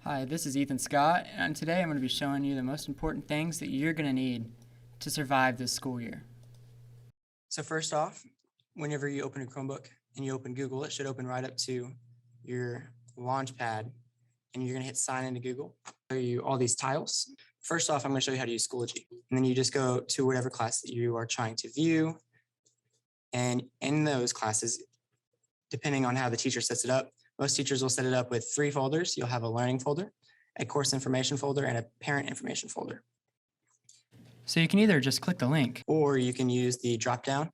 Hi, this is Ethan Scott, and today I'm going to be showing you the most important things that you're going to need to survive this school year. So first off, whenever you open a Chromebook and you open Google, it should open right up to your Launchpad, and you're going to hit sign into Google. Show you all these tiles. First off, I'm going to show you how to use Schoology, and then you just go to whatever class that you are trying to view, and in those classes, depending on how the teacher sets it up, most teachers will set it up with 3 folders. You'll have a learning folder, a course information folder, and a parent information folder. So you can either just click the link, or you can use the drop down.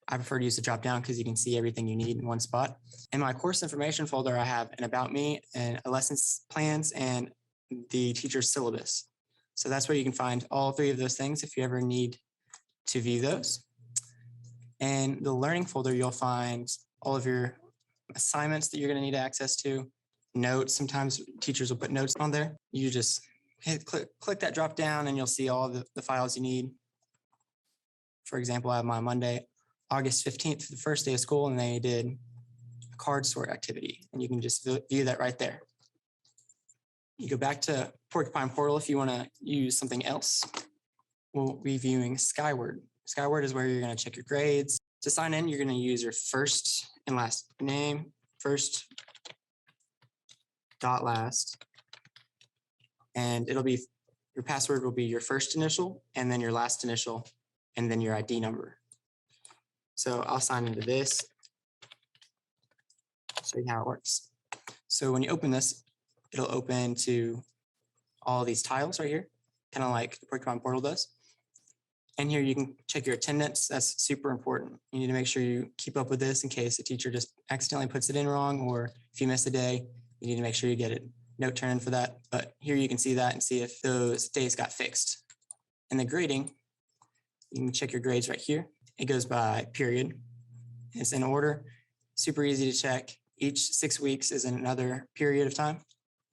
I prefer to use the drop down because you can see everything you need in one spot. In my course information folder, I have an about me and a lessons plans and the teacher's syllabus. So that's where you can find all 3 of those things if you ever need to view those. And the learning folder, you'll find all of your assignments that you're going to need access to, notes. Sometimes teachers will put notes on there. You just click that drop down and you'll see all the files you need. For example, I have my Monday, August 15th, the first day of school, and they did a card sort activity, and you can just view that right there. You go back to Porcupine Portal if you want to use something else. We'll be viewing Skyward. Skyward is where you're going to check your grades. To sign in, you're going to use your first and last name, first dot last, and it'll be, your password will be your first initial and then your last initial and then your ID number. So I'll sign into this, show you how it works. So when you open this, it'll open to all these tiles right here, kind of like the Porcupine Portal does. And here you can check your attendance. That's super important. You need to make sure you keep up with this in case the teacher just accidentally puts it in wrong, or if you miss a day, you need to make sure you get a note turned for that. But here you can see that and see if those days got fixed. And the grading, you can check your grades right here. It goes by period. It's in order, super easy to check. Each 6 weeks is another period of time.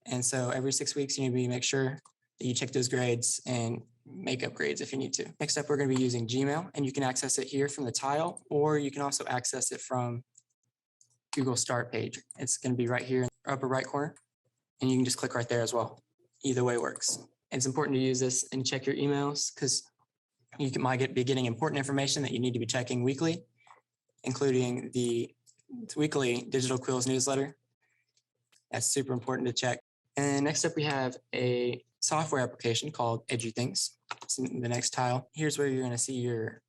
And so every 6 weeks, you need to make sure that you check those grades and make upgrades if you need to. Next up, we're going to be using Gmail, and you can access it here from the tile, or you can also access it from Google Start page. It's going to be right here in the upper right corner, and you can just click right there as well. Either way works. And it's important to use this and check your emails because you might be getting important information that you need to be checking weekly, including the weekly digital quiz newsletter. That's super important to check. And next up, we have a software application called EduThings. It's in the next tile. Here's where you're going to see your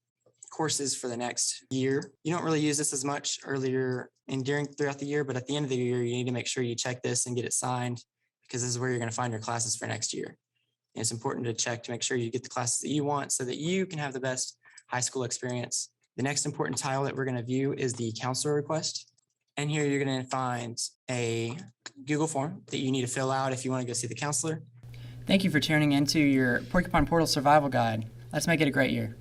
courses for the next year. You don't really use this as much earlier and throughout the year, but at the end of the year, you need to make sure you check this and get it signed, because this is where you're going to find your classes for next year. And it's important to check to make sure you get the classes that you want so that you can have the best high school experience. The next important tile that we're going to view is the counselor request. And here you're going to find a Google form that you need to fill out if you want to go see the counselor. Thank you for tuning into your Porcupine Portal Survival Guide. Let's make it a great year.